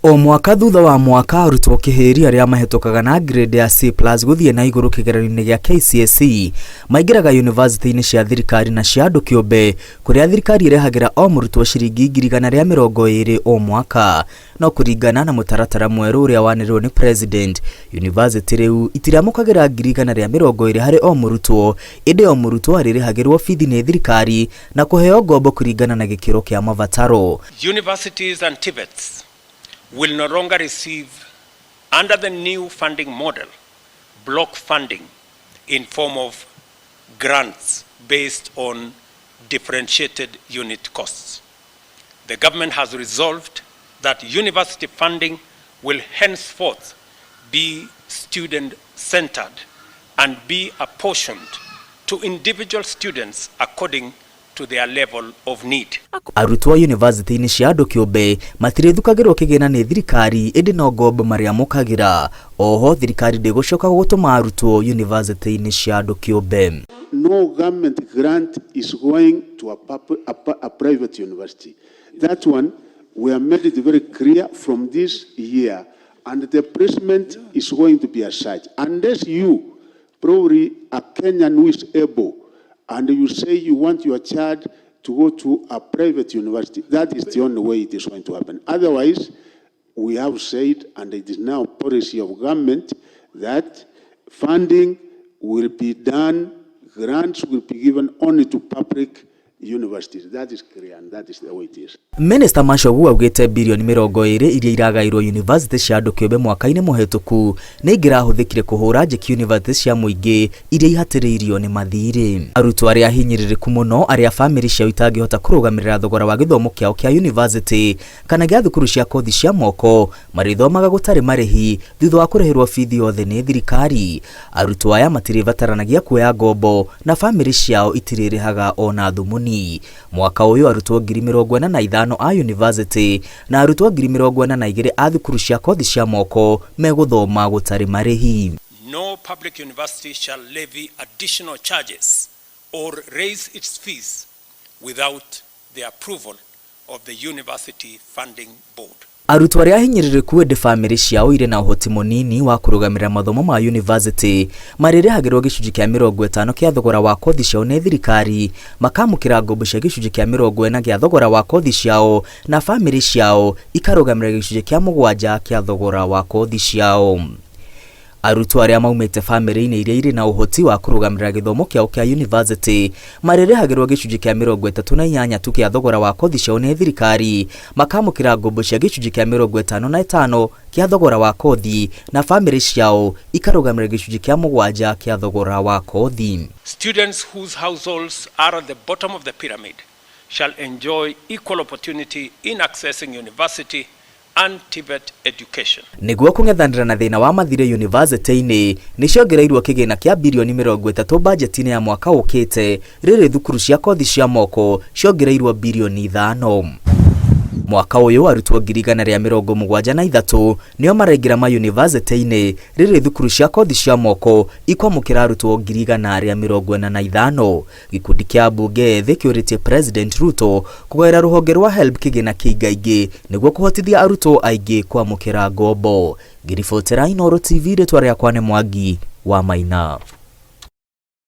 O mwaka thutha wa mwaka arutwo kĩhĩri arĩa mahĩtũkaga na grade ya C+ gũthiĩ na igũrũ kĩgeranio-inĩ gĩa KCSE maingĩraga yunivasĩtĩ-inĩ cia thirikari na cia andũ kĩũmbe, kũrĩa thirikari ĩrĩhagĩra o mũrutwo ciringi 120 o mwaka. No kũringana na mũtaratara mwerũ ũrĩa wanĩrĩirwo nĩ president, yunivasĩtĩ rĩu itirĩamũkagĩra 120 harĩ o mũrutwo, ĩndĩ o mũrutwo arĩrĩhagĩrwo bithi nĩ thirikari na kũheo ngombo kũringana na gĩkĩro kĩa mabataro. Universities and TVETs will no longer receive, under the new funding model, block funding in form of grants based on differentiated unit costs. The government has resolved that university funding will henceforth be student-centered and be apportioned to individual students according to their level of need. Arutwo yunivasĩtĩ-inĩ cia andũ kĩũmbe matirĩthukagĩrwo kĩgĩna nĩ thirikari, ĩndĩ no ngombo marĩamũkagĩra. Oho thirikari ndĩgũcoka gũtũma arutwo yunivasĩtĩ-inĩ cia andũ kĩũmbe. No government grant is going to a private university. That one we have made it very clear from this year, and the placement is going to be as such. Unless you, probably a Kenyan who is able, and you say you want your child to go to a private university, that is the only way it is going to happen. Otherwise, we have said, and it is now policy of government, that funding will be done, grants will be given only to public universities. That is clear, and that is the way it is. Minister Mashogu augĩte bilioni 20 iria iragaĩrwo yunivasĩtĩ cia andũ kĩũmbe mwaka-inĩ mũhetũku nĩ ingĩrahũthĩkire kũhũra njeki yunivasĩtĩ cia mũingĩ iria ihatĩrĩirio nĩ mathirĩ. Arutwo arĩa ahinyĩrĩrĩku mũno arĩa famĩlĩ ciao itangĩhota kũrũgamĩrĩra thogora wa gĩthomo kĩao kĩa yunivasĩtĩ kana gĩa thukuru cia kothi cia moko marĩthomaga gũtarĩ marĩhi thutha wa kũrĩhĩrwo bithi yothe nĩ thirikari. Arutwo aya matirĩbataranagia kuoya ngombo na famĩlĩ ciao itirĩrĩhaga ona thumuni. Mwaka ũyũ arutwo 45,000 a yunivasĩtĩ na arutwo 42,000 a thukuru cia kothi cia moko megũthoma gũtarĩ marĩhi. No public university shall levy additional charges or raise its fees without the approval of the University Funding Board. Arutwo arĩa ahinyĩrĩrĩku ĩndĩ famĩlĩ ciao irĩ na ũhoti mũnini wa kũrũgamĩrĩra mathomo ma yunivasĩtĩ marĩrĩhagĩrwo gĩcunjĩ kĩa 50 kĩa thogora wa kothi ciao nĩ thirikari, makamũkĩra ngombo cia gĩcunjĩ kĩa 40 kĩa thogora wa kothi ciao na famĩlĩ ciao ikarũgamĩrĩra gĩcunjĩ kĩa 7 kĩa thogora wa kothi ciao. Arutwo arĩa maumĩte famĩlĩ-inĩ iria irĩ na ũhoti wa kũrũgamĩrĩra gĩthomo kĩao kĩa yunivasĩtĩ marĩrĩhagĩrwo gĩcunjĩ kĩa 38 tu kĩa thogora wa kothi ciao nĩ thirikari, makamũkĩra ngombo cia gĩcunjĩ kĩa 55 kĩa thogora wa kothi na famĩlĩ ciao ikarũgamĩrĩra gĩcunjĩ kĩa 7 kĩa thogora wa kothi. Students whose households are at the bottom of the pyramid shall enjoy equal opportunity in accessing university and TVET education. Nĩguo kũng'ethanĩra na thĩna wa mathirĩ yunivasĩtĩ-inĩ nĩ ciongereirwo kĩgĩna kĩa bilioni 30 bajeti-inĩ ya mwaka ũkĩte, rĩrĩ thukuru cia kothi cia moko ciongereirwo bilioni 5. Mwaka ũyũ arutwo 173 nĩo maraingĩra ma yunivasĩtĩ-inĩ, rĩrĩ thukuru cia kothi cia moko ikwamũkĩra arutwo 145. Gĩkundi kĩa mbunge thĩ kĩũrĩtie President Ruto kũgaĩra rũhonge rwa HELB kĩgĩna kĩingaingĩ nĩguo kũhotithia arutwo aingĩ kwamũkĩra ngombo. Ngĩribotera Inooro TV, rĩtwa rĩakwa nĩ Mwangi wa Maina.